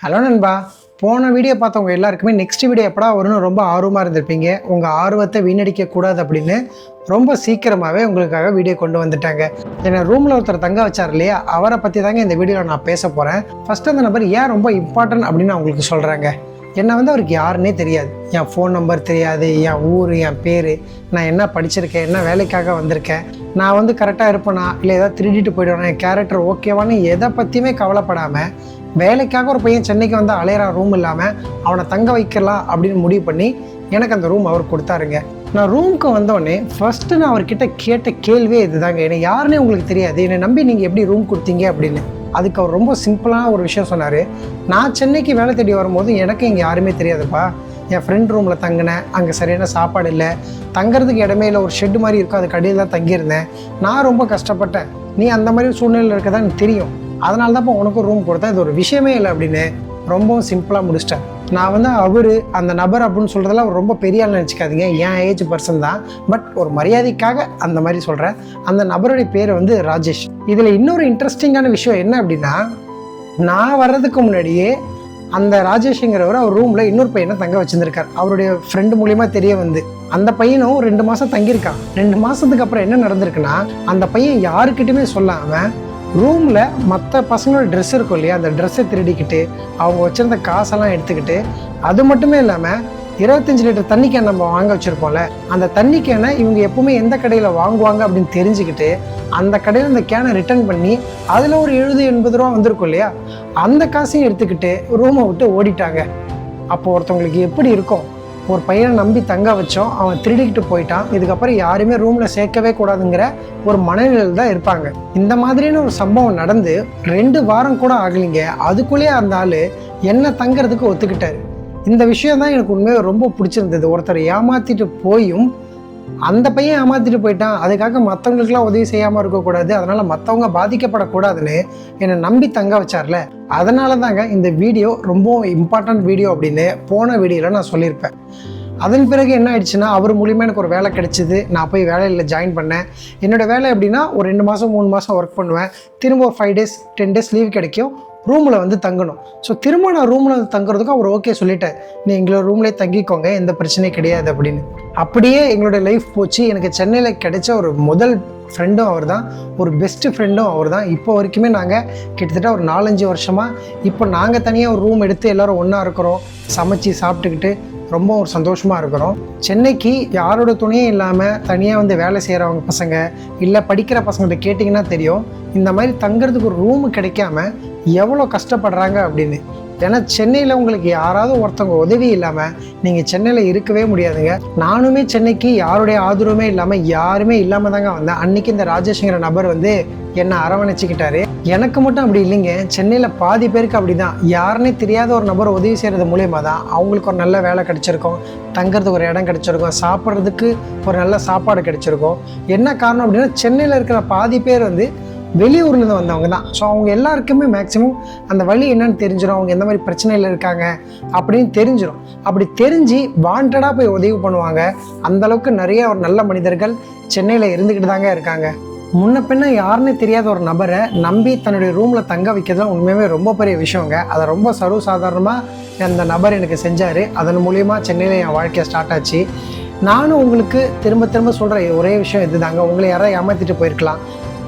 Hello நண்பா, போன video பார்த்தவங்க எல்லாருக்குமே நெக்ஸ்ட் வீடியோ எப்படா வரும்னு ரொம்ப ஆர்வமாக இருந்திருப்பீங்க. உங்கள் ஆர்வத்தை வீணடிக்கக்கூடாது அப்படின்னு ரொம்ப சீக்கிரமாகவே உங்களுக்காக வீடியோ கொண்டு வந்துட்டாங்க. என்னை ரூமில் ஒருத்தர் தங்க வச்சார் இல்லையா, அவரை பற்றி தாங்க இந்த வீடியோவில் நான் பேச போகிறேன். ஃபஸ்ட்டு அந்த நபர் ஏன் ரொம்ப இம்பார்ட்டன்ட் அப்படின்னு நான் உங்களுக்கு சொல்கிறேங்க. என்னை அவருக்கு யாருன்னே தெரியாது, என் ஃபோன் நம்பர் தெரியாது, என் ஊர், என் பேர், நான் என்ன படிச்சிருக்கேன், என்ன வேலைக்காக வந்திருக்கேன், நான் கரெக்டாக இருப்பேனா இல்லை ஏதாவது திருடிட்டு போய்டுவேன், என் கேரக்டர் ஓகேவான்னு எதை பற்றியுமே கவலைப்படாமல் வேலைக்காக ஒரு பையன் சென்னைக்கு வந்து அலையிறான், ரூம் இல்லாமல் அவனை தங்க வைக்கலாம் அப்படின்னு முடிவு பண்ணி எனக்கு அந்த ரூம் அவர் கொடுத்தாருங்க. நான் ரூமுக்கு வந்தோடனே ஃபஸ்ட்டு நான் அவர்கிட்ட கேட்ட கேள்வியே இதுதாங்க, என்னை யாருன்னே உங்களுக்கு தெரியாது, என்னை நம்பி நீங்கள் எப்படி ரூம் கொடுத்தீங்க அப்படின்னு. அதுக்கு அவர் ரொம்ப சிம்பிளான ஒரு விஷயம் சொன்னார். நான் சென்னைக்கு வேலை தேடி வரும்போது எனக்கு இங்கே யாருமே தெரியாதுப்பா, என் ஃப்ரெண்ட் ரூமில் தங்கினேன், அங்கே சரியான சாப்பாடு இல்லை, தங்குறதுக்கு இடமே இல்லை, ஒரு ஷெட்டு மாதிரி இருக்கும், அதுக்கு அடியில் தான் தங்கியிருந்தேன், நான் ரொம்ப கஷ்டப்பட்டேன், நீ அந்த மாதிரி சூழ்நிலையில் இருக்கதான் எனக்கு தெரியும், அதனால தான் இப்போ உனக்கும் ரூம் கொடுத்தேன், இது ஒரு விஷயமே இல்லை அப்படின்னு ரொம்பவும் சிம்பிளாக முடிச்சிட்டேன். நான் அவர் அந்த நபர் அப்படின்னு சொல்கிறதெல்லாம் அவர் ரொம்ப பெரிய ஆள் நினச்சிக்காதீங்க, என் ஏஜ் பர்சன் தான், பட் ஒரு மரியாதைக்காக அந்த மாதிரி சொல்கிறேன். அந்த நபருடைய பேர் ராஜேஷ். இதில் இன்னொரு இன்ட்ரெஸ்டிங்கான விஷயம் என்ன அப்படின்னா, நான் வர்றதுக்கு முன்னாடியே அந்த ராஜேஷ்ங்கிறவர் அவர் ரூமில் இன்னொரு பையனை தங்க வச்சுருந்துருக்கார். அவருடைய ஃப்ரெண்டு மூலிமா தெரிய வந்து அந்த பையனும் 2 மாதம் தங்கியிருக்கான். 2 மாதத்துக்கு அப்புறம் என்ன நடந்திருக்குன்னா, அந்த பையன் யாருக்கிட்டையுமே சொல்லாமல் ரூமில் மற்ற பசங்களோட ட்ரெஸ் இருக்கும் இல்லையா, அந்த ட்ரெஸ்ஸை திருடிக்கிட்டு அவங்க வச்சுருந்த காசெல்லாம் எடுத்துக்கிட்டு, அது மட்டுமே இல்லாமல் 25 லிட்டர் தண்ணி கேன் நம்ம வாங்க வச்சுருப்போம்ல, அந்த தண்ணி கேனை இவங்க எப்பவுமே எந்த கடையில் வாங்குவாங்க அப்படின்னு தெரிஞ்சுக்கிட்டு அந்த கடையில் அந்த கேனை ரிட்டர்ன் பண்ணி அதில் ஒரு 70-80 ரூபா வந்திருக்கும் இல்லையா, அந்த காசையும் எடுத்துக்கிட்டு ரூமை விட்டு ஓடிட்டாங்க. அப்போது ஒருத்தவங்களுக்கு எப்படி இருக்கும், ஒரு பையனை நம்பி தங்க வச்சோம், அவன் திருடிக்கிட்டு போயிட்டான், இதுக்கப்புறம் யாருமே ரூமில் சேர்க்கவே கூடாதுங்கிற ஒரு மனநிலையில் தான் இருப்பாங்க. இந்த மாதிரியான ஒரு சம்பவம் நடந்து 2 வாரம் கூட ஆகலைங்க, அதுக்குள்ளேயே அந்த ஆள் என்ன தங்கிறதுக்கு ஒத்துக்கிட்டாரு. இந்த விஷயம் தான் எனக்கு உண்மையாக ரொம்ப பிடிச்சிருந்தது. ஒருத்தர் ஏமாற்றிட்டு போயும் அந்த பையன் ஏமாற்றிட்டு போயிட்டான், அதுக்காக மற்றவங்களுக்குலாம் உதவி செய்யாமல் இருக்கக்கூடாது, அதனால் மற்றவங்க பாதிக்கப்படக்கூடாதுன்னு என்னை நம்பி தங்க வச்சார்ல, அதனால தாங்க இந்த வீடியோ ரொம்ப இம்பார்ட்டன்ட் வீடியோ அப்படின்னு போன வீடியோவில் நான் சொல்லியிருப்பேன். அதன் பிறகு என்ன ஆயிடுச்சுன்னா, அவர் மூலியமாக எனக்கு ஒரு வேலை கிடைச்சிது, நான் போய் வேலையில் ஜாயின் பண்ணேன். என்னோடய வேலை எப்படின்னா, ஒரு 2 மாதம் 3 மாதம் ஒர்க் பண்ணுவேன், திரும்ப ஒரு 5 days 10 days லீவ் கிடைக்கும், ரூமில் தங்கணும். ஸோ திரும்ப நான் ரூமில் தங்குறதுக்கு அவர் ஓகே சொல்லிட்டார், நீ எங்களோட ரூம்லேயே தங்கிக்கோங்க, எந்த பிரச்சனையும் கிடையாது அப்படின்னு. அப்படியே எங்களுடைய லைஃப் போச்சு. எனக்கு சென்னையில் கிடைச்ச ஒரு முதல் ஃப்ரெண்டும் அவர் தான், ஒரு பெஸ்ட்டு ஃப்ரெண்டும் அவர் தான். இப்போ வரைக்குமே நாங்கள் கிட்டத்தட்ட ஒரு 4-5 வருஷமாக இப்போ நாங்கள் தனியாக ஒரு ரூம் எடுத்து எல்லோரும் ஒன்றா இருக்கிறோம், சமைச்சு சாப்பிட்டுக்கிட்டு ரொம்ப ஒரு சந்தோஷமாக இருக்கிறோம். சென்னைக்கு யாரோட துணையும் இல்லாமல் தனியாக வேலை செய்கிறவங்க பசங்க இல்லை படிக்கிற பசங்கள்கிட்ட கேட்டிங்கன்னா தெரியும், இந்த மாதிரி தங்குறதுக்கு ஒரு ரூமு கிடைக்காம எவ்வளோ கஷ்டப்படுறாங்க அப்படின்னு. ஏன்னா சென்னையில் உங்களுக்கு யாராவது ஒருத்தவங்க உதவி இல்லாமல் நீங்கள் சென்னையில் இருக்கவே முடியாதுங்க. நானுமே சென்னைக்கு யாருடைய ஆதரவுமே இல்லாமல் யாருமே இல்லாமல் தாங்க வந்தேன். அன்றைக்கி இந்த ராஜேஷ்ங்கிற நபர் என்னை அரவணைச்சிக்கிட்டாரு. எனக்கு மட்டும் அப்படி இல்லைங்க, சென்னையில் பாதி பேருக்கு அப்படி தான். யாருன்னே தெரியாத ஒரு நபர் உதவி செய்கிறது மூலியமாக தான் அவங்களுக்கு ஒரு நல்ல வேலை கிடச்சிருக்கும், தங்கிறதுக்கு ஒரு இடம் கிடச்சிருக்கும், சாப்பிட்றதுக்கு ஒரு நல்ல சாப்பாடு கிடச்சிருக்கும். என்ன காரணம் அப்படின்னா, சென்னையில் இருக்கிற பாதி பேர் வெளியூர்லேருந்து வந்தவங்க தான். ஸோ அவங்க எல்லாருக்குமே மேக்ஸிமம் அந்த வழி என்னன்னு தெரிஞ்சிடும், அவங்க எந்த மாதிரி பிரச்சனையில் இருக்காங்க அப்படின்னு தெரிஞ்சிடும். அப்படி தெரிஞ்சு வாண்டடாக போய் உதவி பண்ணுவாங்க. அந்தளவுக்கு நிறைய ஒரு நல்ல மனிதர்கள் சென்னையில் இருந்துக்கிட்டு தாங்க இருக்காங்க. முன்ன பின்ன யாருன்னே தெரியாத ஒரு நபரை நம்பி தன்னுடைய ரூமில் தங்க வைக்கிறதுலாம் உண்மையாகவே ரொம்ப பெரிய விஷயங்க. அதை ரொம்ப சர்வசாதாரணமாக அந்த நபர் எனக்கு செஞ்சார். அதன் மூலிமா சென்னையில் என் வாழ்க்கையை ஸ்டார்ட் ஆச்சு. நானும் உங்களுக்கு திரும்ப திரும்ப சொல்கிற ஒரே விஷயம் இது தாங்க, உங்களை யாராவது ஏமாற்றிட்டு போயிருக்கலாம்,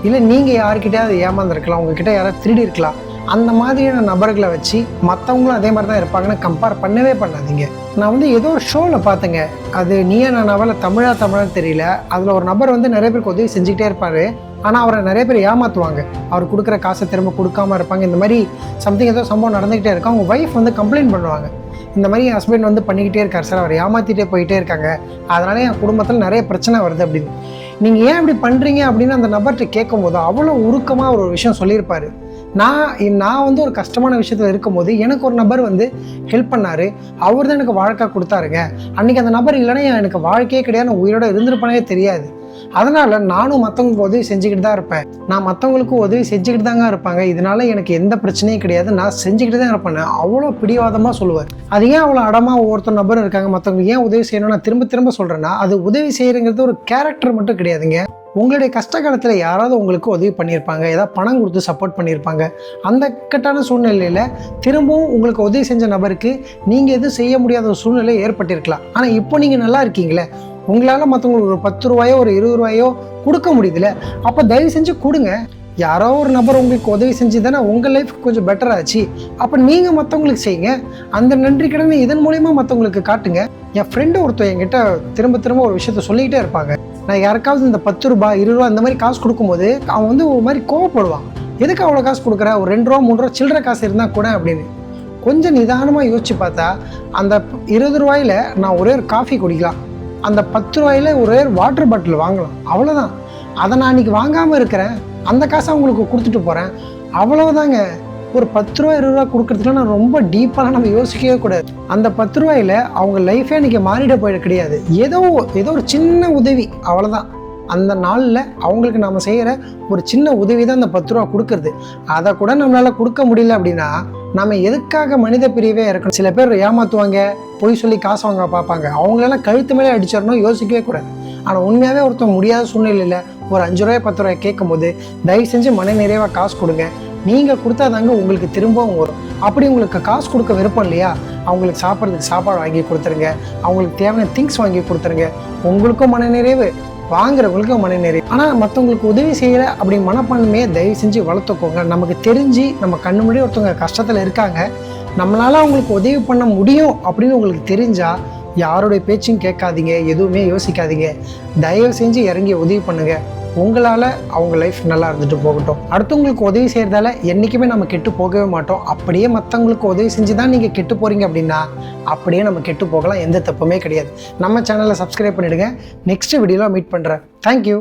இல்லை நீங்கள் யார்கிட்டையாவது ஏமாந்துருக்கலாம், உங்ககிட்ட யாராவது திருடி இருக்கலாம். அந்த மாதிரியான நபர்களை வச்சு மற்றவங்களும் அதே மாதிரி தான் இருப்பாங்கன்னு கம்பேர் பண்ணவே பண்ணாதீங்க. நான் ஏதோ ஒரு ஷோவில் பார்த்தேங்க, அது நீயா நானாவில் தமிழான்னு தெரியல, அதில் ஒரு நபர் நிறைய பேருக்கு உதவி செஞ்சுக்கிட்டே இருப்பார், ஆனால் அவரை நிறைய பேர் ஏமாற்றுவாங்க, அவர் கொடுக்குற காசை திரும்ப கொடுக்காமல் இருப்பாங்க. இந்த மாதிரி சம்திங் ஏதோ சம்பவம் நடந்துக்கிட்டே இருக்கும். அவங்க ஒய்ஃப் கம்ப்ளைண்ட் பண்ணுவாங்க, இந்த மாதிரி என் ஹஸ்பண்ட் பண்ணிக்கிட்டே இருக்கார் சார், அவர் ஏமாற்றிட்டே போயிட்டே இருக்காங்க, அதனால என் குடும்பத்தில் நிறைய பிரச்சனை வருது அப்படின்னு. நீங்கள் ஏன் இப்படி பண்ணுறீங்க அப்படின்னு அந்த நபர்கிட்ட கேட்கும்போது அவ்வளோ உருக்கமாக ஒரு விஷயம் சொல்லியிருப்பார். நான் ஒரு கஷ்டமான விஷயத்தில் இருக்கும்போது எனக்கு ஒரு நபர் ஹெல்ப் பண்ணார், அவர் தான் எனக்கு வாழ்க்கை கொடுத்தாருங்க. அன்றைக்கி அந்த நபர் இல்லைன்னா எனக்கு வாழ்க்கையே கிடையாது, நான் உயிரோட இருந்திருப்பனே தெரியாது. அதனால் நானும் மற்றவங்களுக்கு உதவி செஞ்சுக்கிட்டு தான் இருப்பேன், நான் மற்றவங்களுக்கும் உதவி செஞ்சுக்கிட்டு தாங்க இருப்பாங்க, இதனால் எனக்கு எந்த பிரச்சனையும் கிடையாது, நான் செஞ்சுக்கிட்டு தான் இருப்பேன். அவ்வளோ பிடிவாதமாக சொல்லுவார். அது ஏன் அவ்வளோ அடமாக ஒவ்வொருத்தர் நபரும் இருக்காங்க, மற்றவங்களுக்கு ஏன் உதவி செய்யணும் நான் திரும்ப திரும்ப சொல்கிறேன்னா, அது உதவி செய்கிறங்கிறது ஒரு கேரக்டர் மட்டும் கிடையாதுங்க, உங்களுடைய கஷ்ட காலத்தில் யாராவது உங்களுக்கு உதவி பண்ணியிருப்பாங்க, ஏதாவது பணம் கொடுத்து சப்போர்ட் பண்ணியிருப்பாங்க. அந்த இக்கட்டான சூழ்நிலையில் திரும்பவும் உங்களுக்கு உதவி செஞ்ச நபருக்கு நீங்கள் எதுவும் செய்ய முடியாத ஒரு சூழ்நிலை ஏற்பட்டிருக்கலாம். ஆனால் இப்போ நீங்கள் நல்லா இருக்கீங்களே, உங்களால் மற்றவங்களுக்கு ஒரு 10 ரூபாயோ ஒரு 20 ரூபாயோ கொடுக்க முடியுதுல்ல, அப்போ தயவு செஞ்சு கொடுங்க. யாரோ ஒரு நபர் உங்களுக்கு உதவி செஞ்சு தானே உங்கள் லைஃப் கொஞ்சம் பெட்டர் ஆச்சு. அப்போ நீங்கள் மற்றவங்களுக்கு செய்யுங்க. அந்த நன்றி கடனை இதன் மூலயமா மற்றவங்களுக்கு காட்டுங்க. என் ஃப்ரெண்டு ஒருத்தர் என்கிட்ட திரும்ப திரும்ப ஒரு விஷயத்த சொல்லிக்கிட்டே இருப்பாங்க. நான் யாருக்காவது இந்த 10 ரூபாய் 20 ரூபா இந்த மாதிரி காசு கொடுக்கும்போது அவன் வந்து ஒரு மாதிரி கோவப்படுவான். எதுக்கு அவ்வளோ காசு கொடுக்குற, ஒரு 2 ரூபா 3 ரூபா சில்லற காசு இருந்தால் கூட அப்படின்னு. கொஞ்சம் நிதானமாக யோசிச்சு பார்த்தா அந்த 20 ரூபாயில் நான் ஒரே ஒரு காஃபி குடிக்கலாம், அந்த 10 ரூபாயில் ஒரே ஒரு வாட்டர் பாட்டில் வாங்கலாம், அவ்வளோதான். அதை நான் இன்றைக்கி வாங்காமல் இருக்கிறேன், அந்த காசை அவங்களுக்கு கொடுத்துட்டு போகிறேன், அவ்வளவுதாங்க. ஒரு 10 ரூபா 20 ரூபா கொடுக்குறதுக்குலாம் நான் ரொம்ப டீப்பாக நம்ம யோசிக்கவே கூடாது. அந்த 10 ரூபாயில் அவங்க லைஃபே இன்றைக்கி மாறிட போயிட கிடையாது. ஏதோ ஒரு சின்ன உதவி, அவ்வளோதான். அந்த நாளில் அவங்களுக்கு நாம் செய்கிற ஒரு சின்ன உதவி தான் அந்த 10 ரூபா கொடுக்குறது. அதை கூட நம்மளால் கொடுக்க முடியல அப்படின்னா நம்ம எதுக்காக மனித பிரிவே இருக்கணும்? சில பேர் ஏமாற்றுவாங்க, பொய் சொல்லி காசு வாங்க பார்ப்பாங்க, அவங்களெல்லாம் கழுத்து மேலே அடிச்சிடணும், யோசிக்கவே கூடாது. ஆனால் உண்மையாகவே ஒருத்தன் முடியாத சூழ்நிலையில் ஒரு 5 ரூபாய் 10 ரூபாய் கேட்கும் போது தயவு செஞ்சு மன நிறைவாக காசு கொடுங்க. நீங்கள் கொடுத்தாதாங்க உங்களுக்கு திரும்பவும் வரும். அப்படி உங்களுக்கு காசு கொடுக்க விருப்பம் இல்லையா, அவங்களுக்கு சாப்பிட்றதுக்கு சாப்பாடு வாங்கி கொடுத்துருங்க, அவங்களுக்கு தேவையான திங்ஸ் வாங்கி கொடுத்துருங்க. உங்களுக்கும் மன நிறைவு, வாங்குறவங்களுக்கும் மன நிறைவு. ஆனால் மற்றவங்களுக்கு உதவி செய்கிற அப்படி மனப்பான்மையை தயவு செஞ்சு வளர்த்துக்கோங்க. நமக்கு தெரிஞ்சு நம்ம கண்ணு முன்னாடி ஒருத்தவங்க கஷ்டத்தில் இருக்காங்க, நம்மளால் அவங்களுக்கு உதவி பண்ண முடியும் அப்படின்னு உங்களுக்கு தெரிஞ்சால் யாருடைய பேச்சும் கேட்காதீங்க, எதுவுமே யோசிக்காதீங்க. தயவு செஞ்சு இறங்கி உதவி பண்ணுங்க. உங்களால் அவங்க லைஃப் நல்லா இருந்துட்டு போகட்டும். அடுத்தவங்களுக்கு உதவி செய்கிறதால என்றைக்குமே நம்ம கெட்டு போகவே மாட்டோம். அப்படியே மற்றவங்களுக்கு உதவி செஞ்சு தான் நீங்கள் கெட்டு போகிறீங்க அப்படின்னா அப்படியே நம்ம கெட்டு போகலாம், எந்த தப்புமே கிடையாது. நம்ம சேனலை சப்ஸ்கிரைப் பண்ணிவிடுங்க. நெக்ஸ்ட் வீடியோவில் மீட் பண்ணுறேன். தேங்க்யூ.